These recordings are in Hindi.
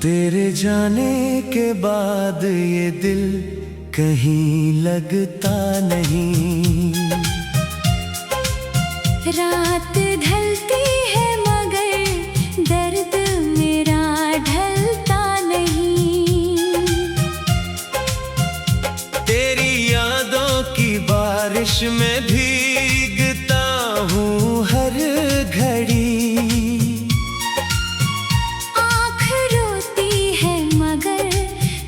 तेरे जाने के बाद ये दिल कहीं लगता नहीं। रात ढलती है मगर दर्द मेरा ढलता नहीं। तेरी यादों की बारिश में भीगता हूँ हर घड़ी। आँख रोती है मगर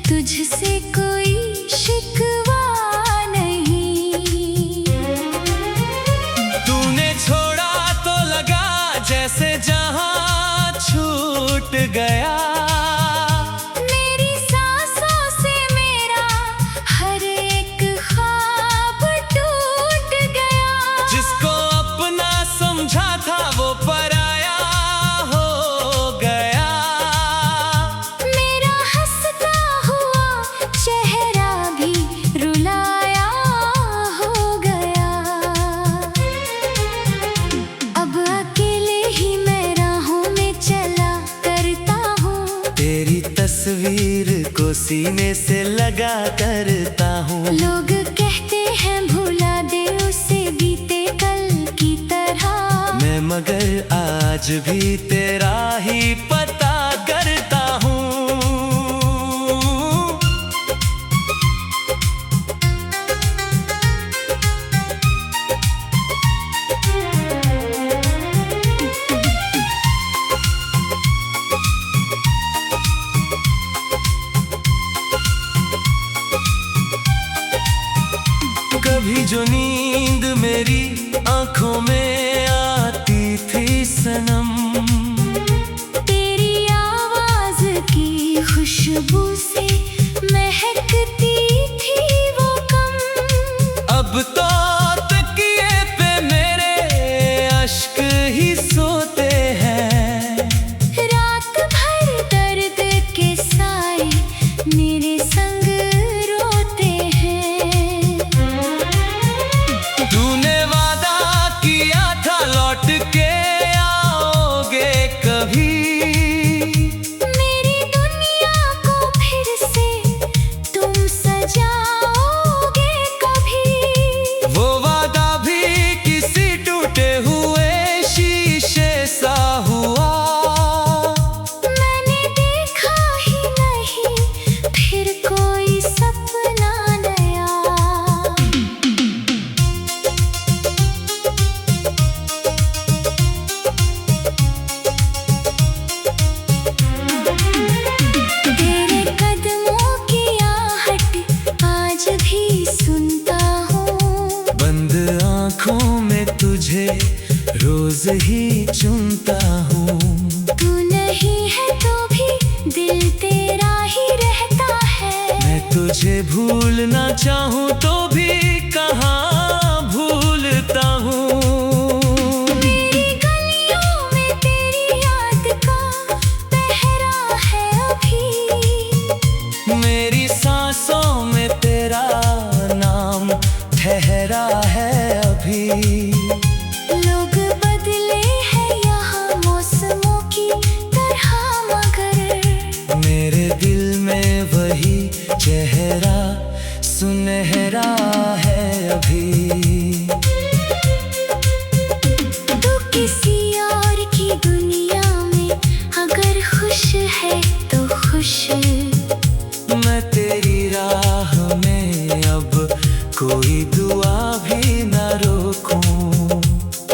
तुझसे कोई शिकवा नहीं। तूने छोड़ा तो लगा जैसे जहां छूट गया। मेरी सांसों से मेरा हर एक ख्वाब टूट गया। जिसको अपना समझा था वो पराया हो गया। मेरा हंसता हुआ चेहरा भी रुलाया हो गया। अब अकेले ही मैं राहों में चला करता हूँ। तेरी तस्वीर को सीने से लगा करता हूँ। लोग कहते हैं भुला दे उसे बीते कल की तरह। मैं मगर आज भी तेरा ही पता करता हूँ। कभी जो नींद मेरी आंखों में आती थी सनम, तेरी आवाज की खुशबू से महकती थी वो कम। अब तो तकिए पे मेरे अश्क ही सोते हैं। रात भर दर्द के साए मेरे संग रोते हैं। तूने वादा किया था लौट के आओगे कभी। मेरी दुनिया को फिर से तुम सजाओगे कभी। वो वादा भी किसी टूटे हुए शीशे सा हुआ। मैंने देखा ही नहीं फिर कोई सपना नया। तेरे कदमों की आहट आज भी सुनता हूँ। बंद आँखों में तुझे रोज ही चुनता हूँ। तू नहीं है तो भी दिल तेरा ही रहता है। मैं तुझे भूलना चाहूँ तो भी कहाँ भूलता हूँ। मेरी गलियों में तेरी याद का पहरा है अभी। मेरी सांसों में तेरा नाम ठहरा है अभी। लोग बदले हैं यहाँ मौसमों की तरह मगर मेरे दिल में वही चेहरा सुनहरा है अभी। तू किसी और की दुनिया में अगर खुश है तो खुश। मैं तेरी राह में अब कोई दुआ भी न रोकूं।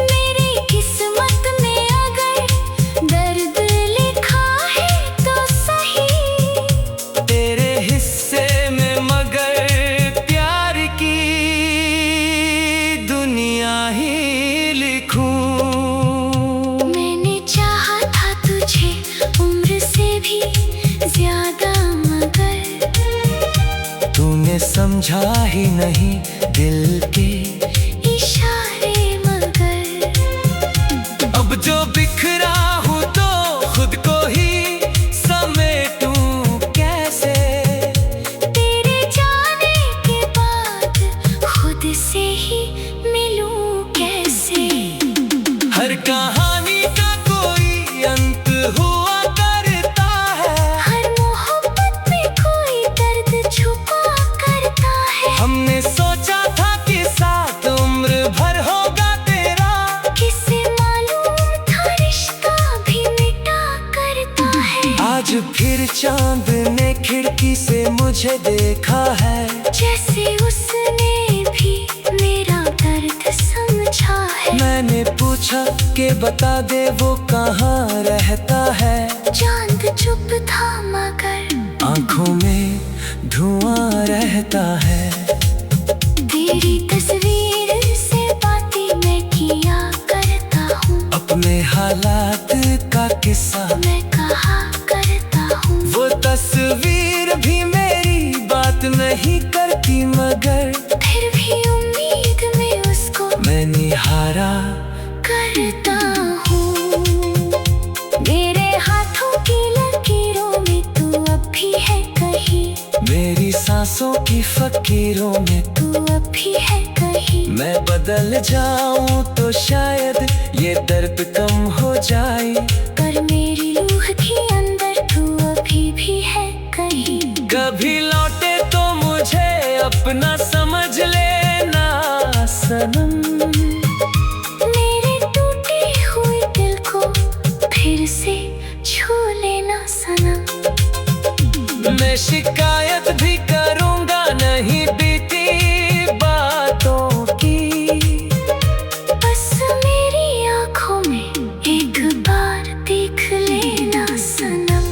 मेरी किस्मत में अगर दर्द लिखा है तो सही। तेरे हिस्से में मगर प्यार की दुनिया ही लिखूं। मैंने चाहा था तुझे उम्र से भी ज्यादा मगर तूने समझा ही नहीं दिल के इशारे मगर। अब जो बिखरा हूँ तो खुद को ही समेटूं कैसे। तेरे जाने के बाद खुद से ही मिलूं कैसे। हर कहानी का कोई अंत हुआ करता है। हर मुझे देखा है, जैसे उसने भी मेरा दर्द समझा है। मैंने पूछा कि बता दे वो कहाँ रहता है। चांद चुप था मगर आंखों में धुआं रहता है। तेरी तस्वीर से बातें मैं किया करता हूँ, अपने हालात का किस्सा मैं कहा करता हूँ। वो तस्वीर भी मेरी बात नहीं करती, मगर फिर भी उम्मीद में उसको मैं निहारा करता हूँ। मेरे हाथों की लकीरों में तू अब भी है कहीं, मेरी सांसों की फकीरों में तू अब भी है कहीं। मैं बदल जाऊं तो शायद ये दर्द कम हो जाए, पर मेरी रूह के अंदर तू अभी भी है कहीं। कभी लौटे तो मुझे अपना समझ लेना सनम। मेरे टूटे हुए दिल को फिर से छू लेना सनम। मैं शिकायत भी करूंगा नहीं बीती बातों की, बस मेरी आंखों में एक बार देख लेना सनम।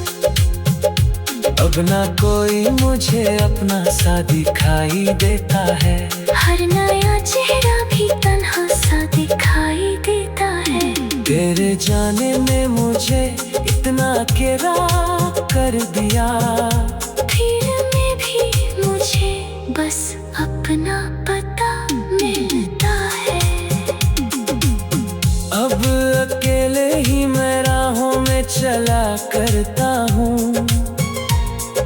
अब ना कोई मुझे अपना सा दिखाई देता है, हर नया चेहरा भी तन्हा सा दिखाई देता है। तेरे जाने ने मुझे इतना केरा कर दिया, फिर में भी मुझे बस अपना पता मिलता है। अब अकेले ही मैं राहों में चला करता हूँ।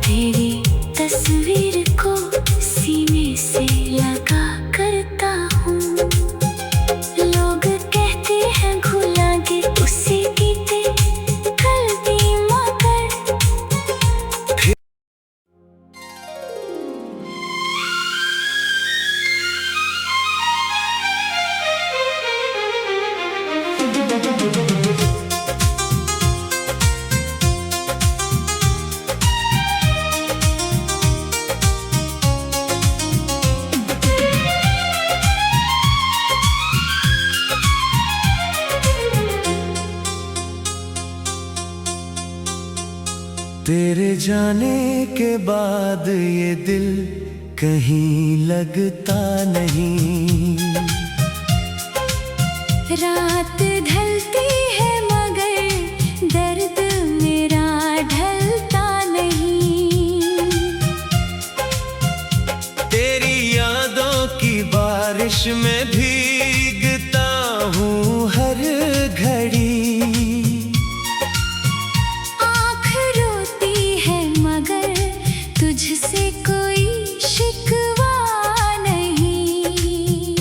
तेरी तस्वीर को सीने से लगा करता हूँ। लोग कहते हैं भुला दे उसे बीते कल भी, मगर तेरे जाने के बाद ये दिल कहीं लगता नहीं। रात ढलती है मगर दर्द मेरा ढलता नहीं। तेरी यादों की बारिश में भीगता हूँ हर घड़ी। आँख रोती है मगर तुझसे कोई शिकवा नहीं।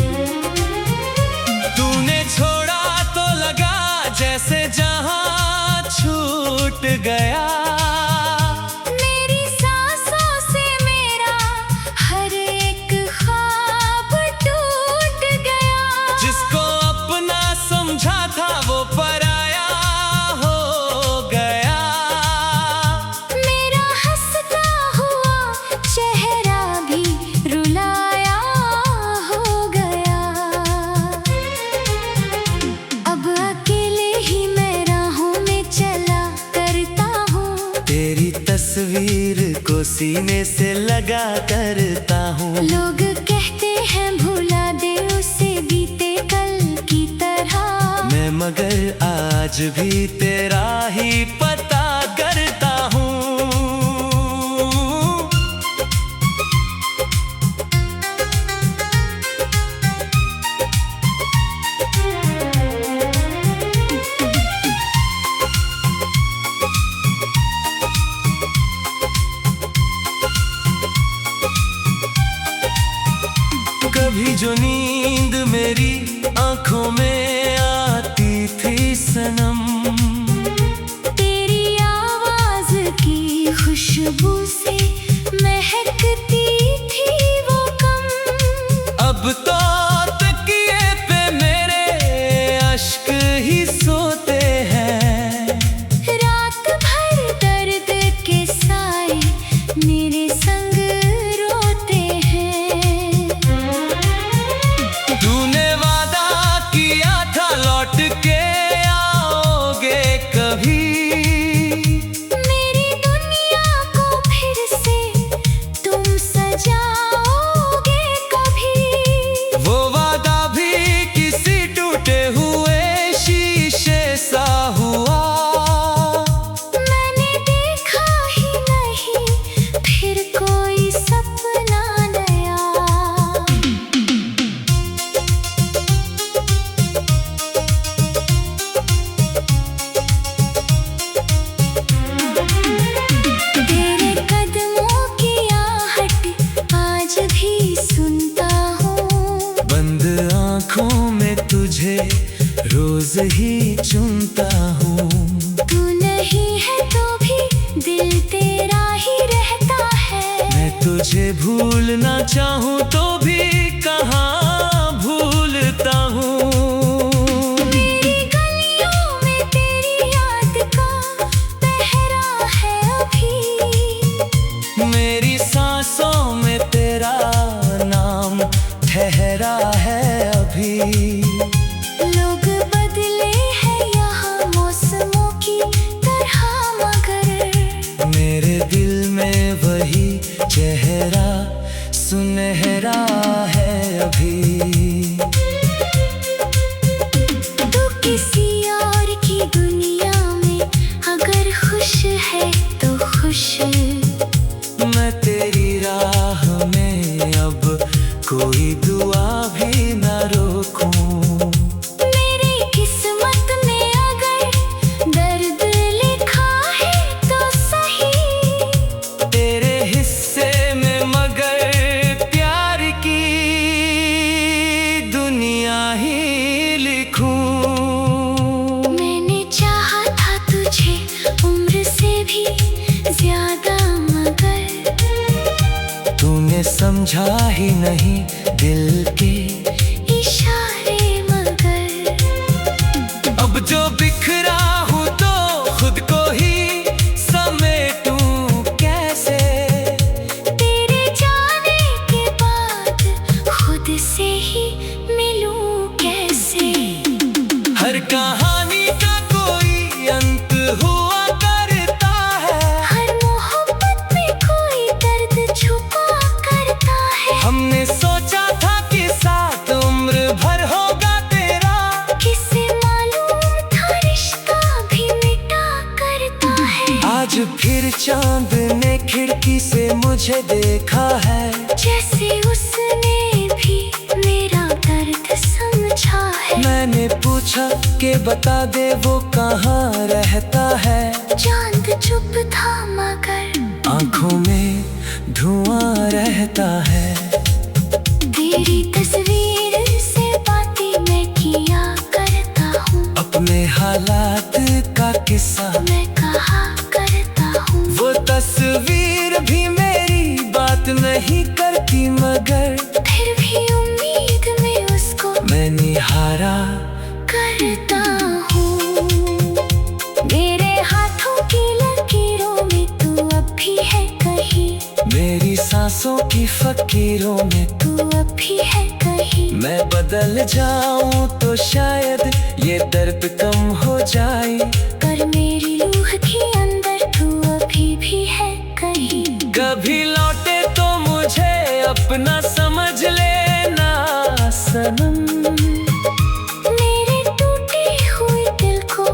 तूने छोड़ा तो लगा जैसे जहां छूट गया। मेरी सांसों से मेरा हर एक ख्वाब टूट गया। जिसको अपना समझा था वो पराया हो गया। मेरा हंसता हुआ चेहरा भी रुलाया हो गया। अब अकेले ही मैं राहों में चला करता हूँ। तेरी तस्वीर को सीने से लगा करता हूँ। लोग कहते हैं भुला दे उसे बीते कल की तरह, मैं मगर आज भी तेरा ही पता करता हूँ। कभी जो नींद मेरी आंखों में आती थी सनम, तेरी आवाज की खुशबू से महकती थी वो कम। अब तो तकिए पे मेरे अश्क ही सोते हैं। रात भर दर्द के साए मेरे संग रोज ही चुनता हूँ। तू नहीं है तो भी दिल तेरा ही रहता है। मैं तुझे भूलना चाहूँ तो भी कहाँ भूलता हूँ। मेरी गलियों में तेरी याद का पहरा है अभी। मेरी सांसों में तेरा नाम ठहरा है अभी। लोग बदले हैं यहाँ मौसमों की तरह, मगर मेरे दिल में वही चेहरा सुनहरा है अभी। तू किसी और की दुनिया में अगर खुश है तो खुश। मैं तेरी राह में अब कोई दुआ भी न रोकूं। मेरी किस्मत में अगर दर्द लिखा है तो सही। तेरे हिस्से में मगर प्यार की दुनिया ही लिखूं। मैंने चाहा था तुझे उम्र से भी ज्यादा, मगर तूने समझा ही नहीं दिल के इशारे, मगर अब जो बिखरा हूँ तो खुद को ही समेटूं कैसे। तेरे जाने के बाद खुद से ही मिलूं कैसे। हर कहानी का कोई अंत हुआ करता है। हर मोहब्बत में कोई दर्द छुपा करता है। हमने सोचा था कि साथ उम्र भर होगा तेरा। किसे मालूम था रिश्ता भी मिटा करता है। आज फिर चांद ने खिड़की से मुझे देखा है। जैसे उसने भी मेरा दर्द समझा है। मैंने पूछा कि बता दे वो कहाँ रहता है। चांद चुप था मगर आंखों में धुआं रहता है। तेरी तस्वीर से बातें मैं किया करता हूँ। अपने हालात का किस्सा मैं कहा करता हूँ। वो तस्वीर भी मेरी बात नहीं करती, मगर फिर भी उम्मीद में उसको मैं निहारा करता हूँ। मेरे हाथों की लकीरों में तू अब भी है कहीं। मेरी सांसों की फकीरों में। तू अब भी है कहीं। मैं बदल जाऊं तो शायद ये दर्द कम हो जाए। पर मेरी रूह के अंदर तू अभी भी है कहीं। कभी लौटे तो मुझे अपना समझ लेना सनम। मेरे टूटे हुए दिल को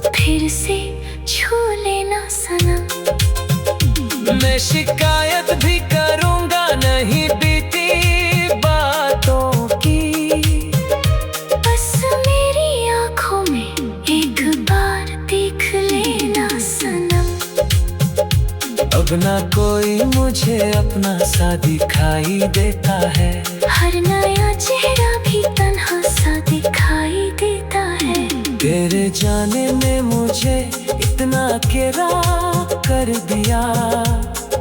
फिर से छू लेना सनम। मैं शिकायत भी करूंगा नहीं बीती बातों की। बस मेरी आंखों में एक बार देख लेना सनम। अब ना कोई मुझे अपना सा दिखाई देता है। हर नया चेहरा भी तन्हा सा दिखाई देता है। तेरे जाने ने मुझे इतना अकेला कर दिया।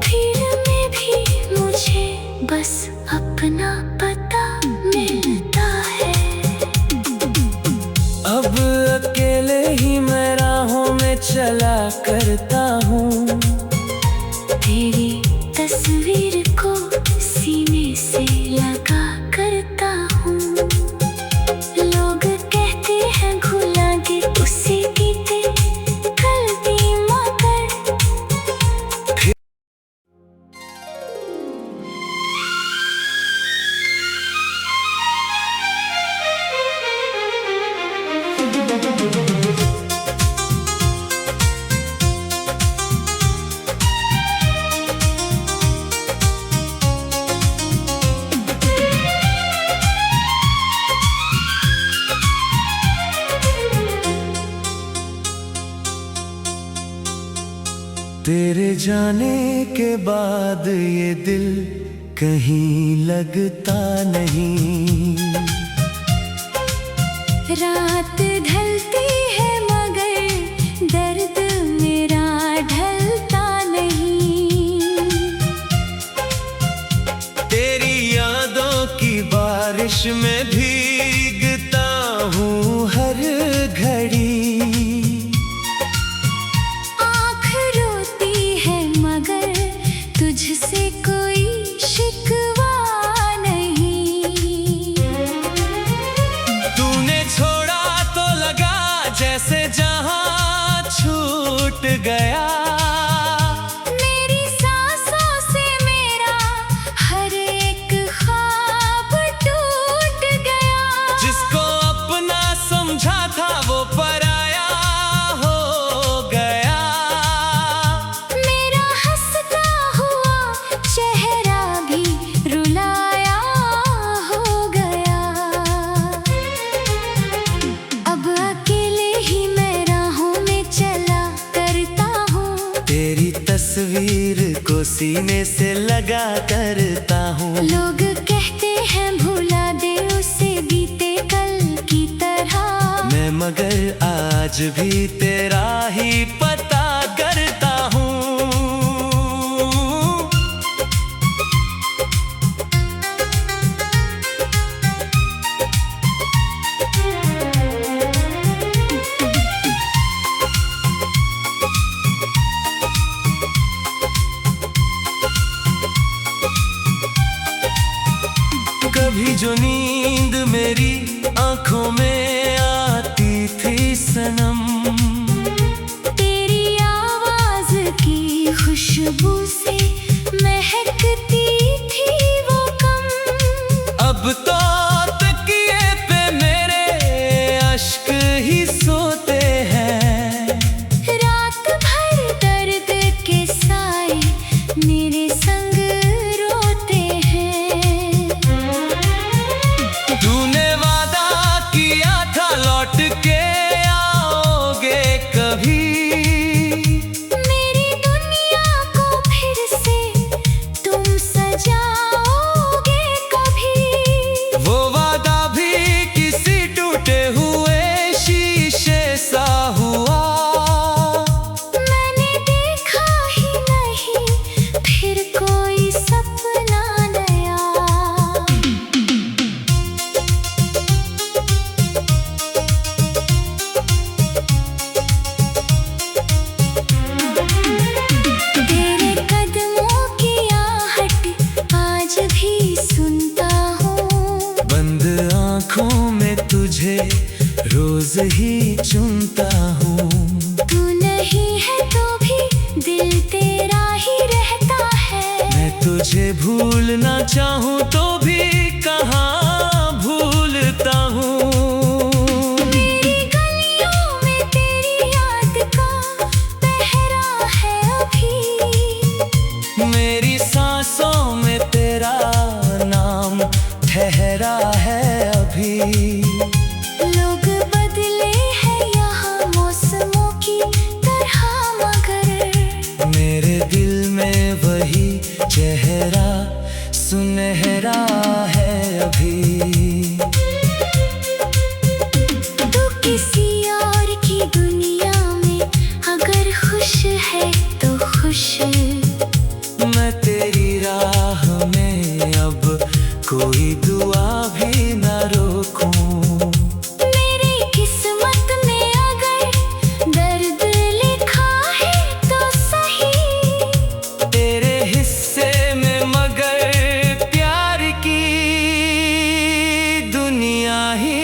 फिर में भी मुझे बस अपना पता मिलता है। अब अकेले ही मैं राहों में चला करता हूँ। तेरी तस्वीर को सीने से लगा करता हूँ। लोग कहते हैं भुला दे उसे बीते कल भी, मगर तेरे जाने के बाद ये दिल कहीं लगता नहीं। रात ढलती है मगर दर्द मेरा ढलता नहीं। तेरी यादों की बारिश में भीगता हूँ हर घड़ी। आँख रोती है मगर तुझसे कोई शिकवा नहीं। तूने छोड़ा तो लगा जैसे जहां छूट गया। मेरी सांसों से मेरा हर एक ख्वाब टूट गया। जिसको अपना समझा था वो पराया हो गया। मेरा हंसता हुआ चेहरा भी रुलाया हो गया। अब अकेले ही मैं राहों में चला करता हूँ। तेरी तस्वीर को सीने से लगा करता हूँ। लोग कहते हैं भुला दे उसे बीते कल की तरह। मैं मगर आज भी तेरा ही पता करता हूँ। कभी जो नींद मेरी आंखों में आती थी सनम, तेरी आवाज की खुशबू से महकती थी वो कम। अब तो तकिए पे मेरे अश्क ही सोते हैं। रात भर दर्द के साए मेरे संग रोते हैं। तूने वादा किया था लौट के आओगे कभी। मेरी दुनिया को फिर से तुम सजाओगे कभी। वो वादा भी किसी टूटे हुए शीशे सा हुआ। मैंने देखा ही नहीं फिर कोई सपना नया। तेरे कदमों की आहट आज भी सुनता हूँ। बंद आँखों में तुझे रोज ही चुनता हूँ। तू नहीं है तो भी दिल तेरा ही रहता है। मैं तुझे भूलना चाहूँ तो भी कहाँ भूलता हूँ। मेरी गलियों में तेरी याद का पहरा है अभी। मेरी सांसों में तेरा नाम ठहरा है अभी। लोग बदले हैं यहाँ मौसमों की तरह मगर मेरे दिल में वही चेहरा सुनहरा है अभी। तू किसी और की दुनिया में अगर खुश है तो खुश। मैं तेरी राह में अब कोई दुआ भी न रोकूं। मेरी किस्मत में अगर दर्द लिखा है तो सही। तेरे हिस्से में मगर प्यार की दुनिया ही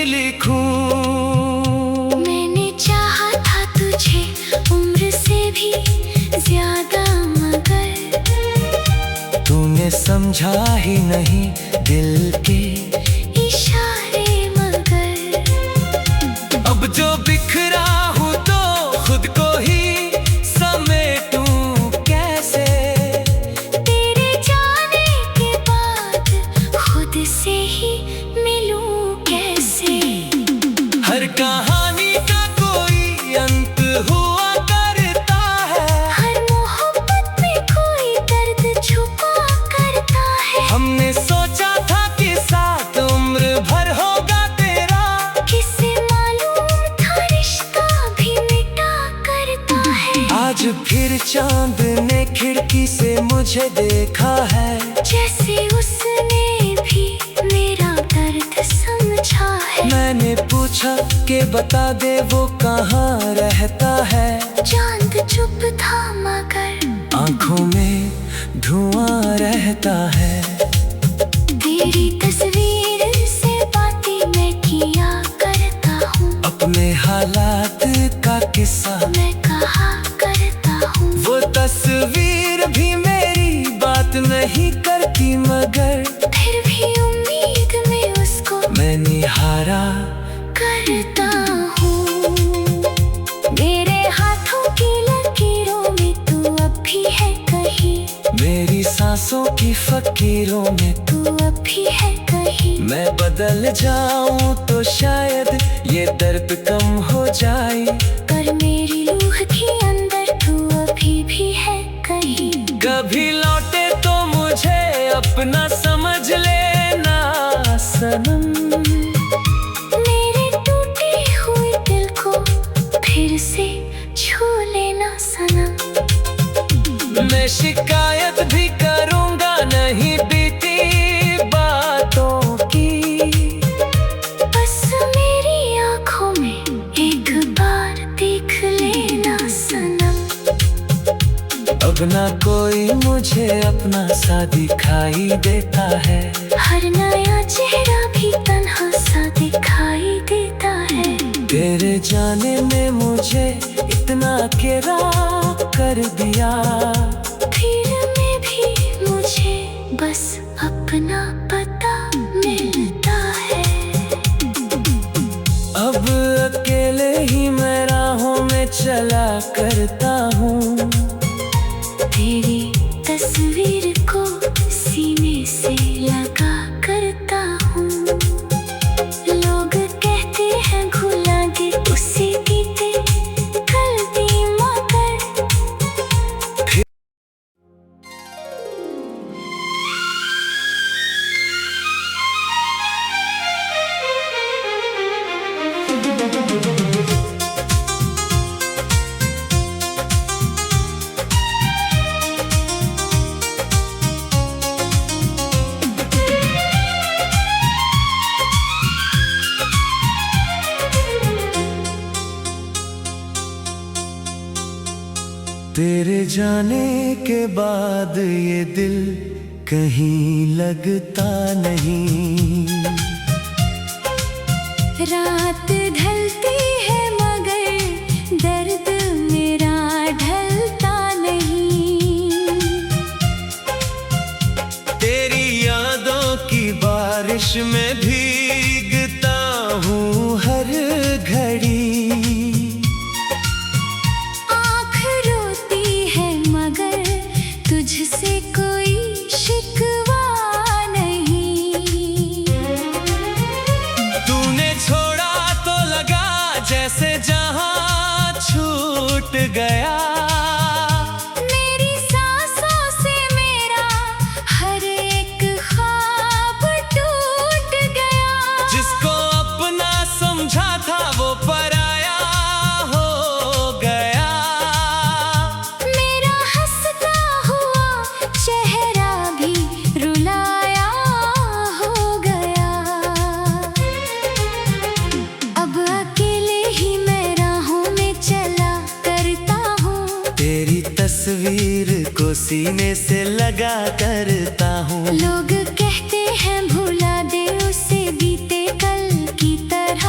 लिखूं। मैंने चाहा था तुझे उम्र से भी ज्यादा मगर तूने समझा ही नहीं दिल के इशारे मगर। अब जो बिखरा हूँ तो खुद को ही समेटूं कैसे। तेरे जाने के बाद खुद से ही मिलूं कैसे। हर कहानी का कोई अंत हुआ करता है। हर मोहब्बत में कोई दर्द छुपा करता है। हमने सोचा था कि साथ मुझे देखा है, जैसे उसने भी मेरा दर्द समझा है। मैंने पूछा कि बता दे वो कहाँ रहता है। चांद चुप था मगर आंखों में धुआं रहता है। तेरी तस्वीर से बातें मैं किया करता हूँ, अपने हालात का किस्सा मैं कहा करता हूँ। वो तस्वीर भी मेरी बात नहीं करती, मगर फिर भी उम्मीद में उसको मैं निहारा करता हूँ। मेरे हाथों की लकीरों में तू अब भी है कहीं, मेरी सांसों की फकीरों में तू अब भी है कहीं। मैं बदल जाऊं तो शायद ये दर्द कम हो जाए, पर मेरी रूह के अंदर तू अभी भी है कहीं। कभी लौटे तो मुझे अपना समझ लेना सनम। मेरे टूटे हुए दिल को फिर से छू लेना सनम। मैं शिकायत भी करूंगा नहीं बीती बातों की, बस मेरी आंखों में एक बार देख लेना सनम। अब ना कोई मुझे अपना सा दिखाई देता है, हर नया चेहरा भी तन्हा सा दिखाई देता है। तेरे जाने ने मुझे इतना अकेला कर दिया, फिर में भी मुझे बस अपना पता मिलता है। अब अकेले ही मैं राहों में चला करता हूँ। तेरी तस्वीर को सीने से लगा करता हूँ। लोग कहते हैं भुला दे उसे बीते कल भी, मगर तेरे जाने के बाद ये दिल कहीं लगता नहीं। रात ढलती है मगर दर्द मेरा ढलता नहीं। तेरी यादों की बारिश में भीगता हूँ हर घड़ी। आँख रोती है मगर तुझसे कोई शिकवा नहीं। तूने छोड़ा तो लगा जैसे जहां छूट गया। मेरी सांसों से मेरा हर एक ख्वाब टूट गया। जिसको अपना समझा था वो पराया हो गया। मेरा हंसता हुआ चेहरा भी रुलाया हो गया। अब अकेले ही मैं राहों में चला करता हूँ। तेरी तस्वीर को सीने से लगा करता हूँ। लोग कहते हैं भुला दे उसे बीते कल की तरह।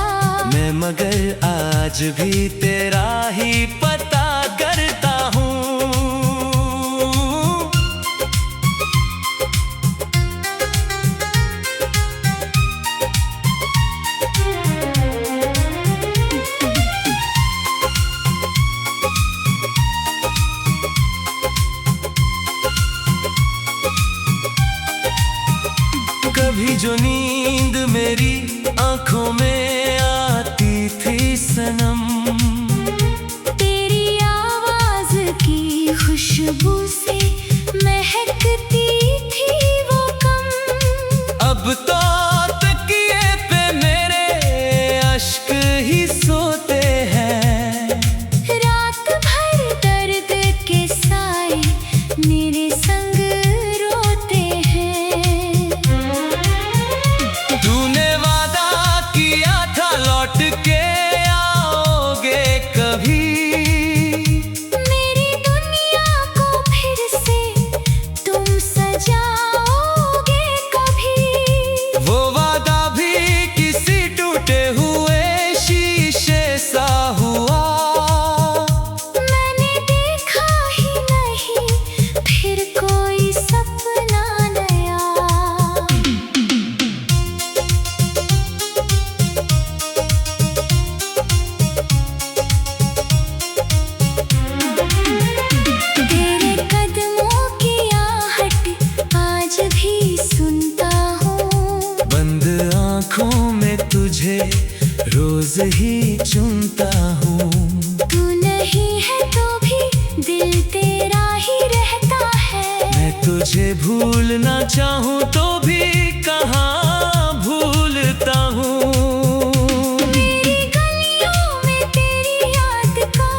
मैं मगर आज भी तेरा ही पता करता हूँ। कभी जो नींद मेरी आंखों में आती थी सनम, तेरी आवाज की खुशबू से महकती थी वो कम। अब तो तकिए पे मेरे अश्क ही सोते हैं। रात भर दर्द के साए मेरे संग रोज ही चुनता हूँ। तू नहीं है तो भी दिल तेरा ही रहता है। मैं तुझे भूलना चाहूँ तो भी कहाँ भूलता हूँ। मेरी गलियों में तेरी याद का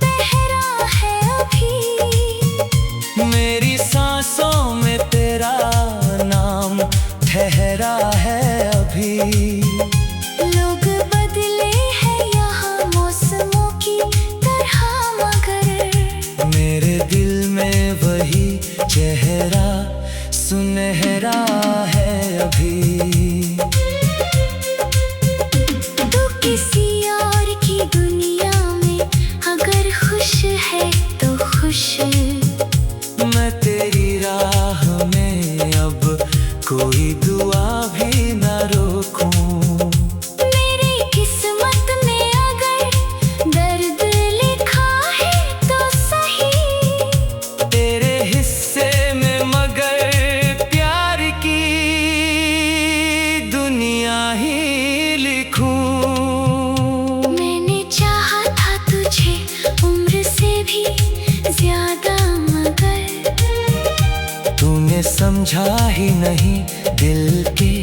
पहरा है अभी। मेरी सांसों में तेरा नाम ठहरा है अभी। लोग बदले हैं यहाँ मौसमों की तरह, मगर मेरे दिल में वही चेहरा सुनहरा है अभी। तू किसी और की दुनिया में अगर खुश है तो खुश। मैं तेरी राह में अब कोई दुआ भी न रोकूं। मेरी किस्मत में अगर दर्द लिखा है तो सही। तेरे हिस्से में मगर प्यार की दुनिया ही लिखूं। मैंने चाहा था तुझे उम्र से भी ज्यादा, मगर तूने समझा ही नहीं दिल के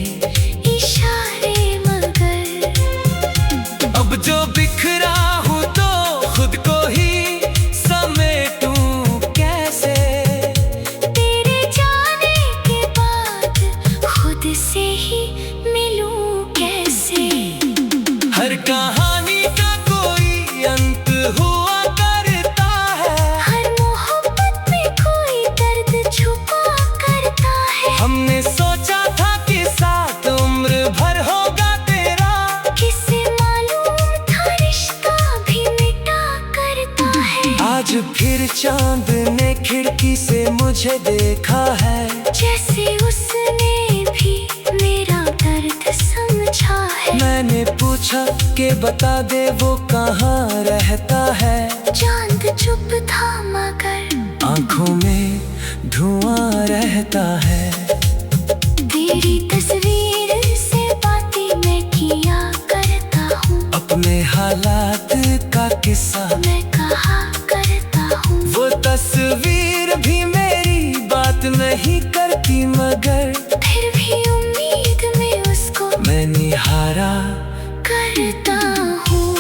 इशारे, मगर अब जो बिखरा हूँ तो खुद को ही समेटूं कैसे। तेरे जाने के बाद खुद से ही मिलूं कैसे। हर कहानी का कोई अंत हुआ करता है। हर मोहब्बत में कोई दर्द छुपा करता है। हमने सोचा था कि साथ उम्र भर होगा तेरा। किसे मालूम था रिश्ता भी मिटा करता है। आज फिर चांद ने खिड़की से मुझे देखा है। जैसे उसने भी मेरा दर्द समझा है। मैंने पूछा कि बता दे वो कहाँ रहता है। चांद चुप था मगर आंखों में धुआं रहता है। तेरी तस्वीर से बातें मैं किया करता हूँ। अपने हालात का किस्सा मैं कहा करता हूँ। वो तस्वीर भी मेरी बात नहीं करती, मगर फिर भी उम्मीद में उसको मैं निहारा करता हूँ।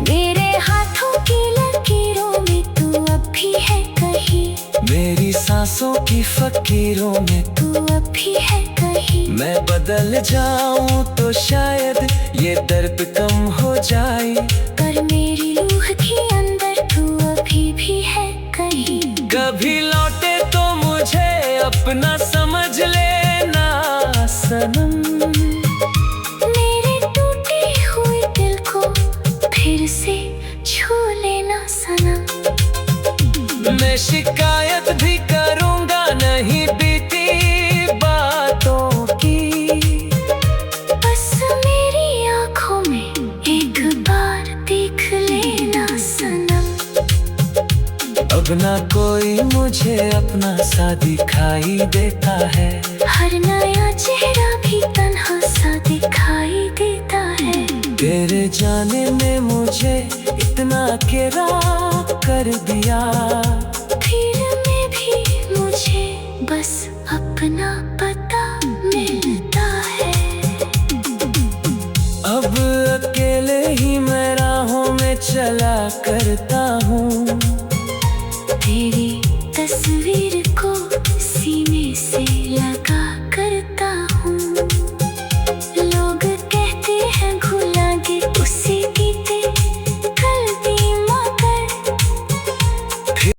मेरे हाथों की लकीरों में तू अब भी है कहीं। मेरी सांसों की फकीरों में तू अब भी है कहीं। मैं बदल जाऊं तो शायद ये दर्द कम हो जाए। पर मेरी रूह के अंदर तू अभी भी है कहीं। कभी लौटे तो मुझे अपना समझ लेना सनम। मेरे टूटे हुए दिल को फिर से छू लेना सनम। मैं शिकायत भी करूंगा नहीं बीती बातों की। बस मेरी आंखों में एक बार देख लेना सनम। अब ना कोई मुझे अपना सा दिखाई देता है। हर नया चेहरा भी तन्हा सा दिखाई देता है। तेरे जाने ने मुझे इतना अकेला कर दिया। फिर में भी मुझे बस अपना पता मिलता है। अब अकेले ही मैं राहों में चला करता हूँ। तेरी तस्वीर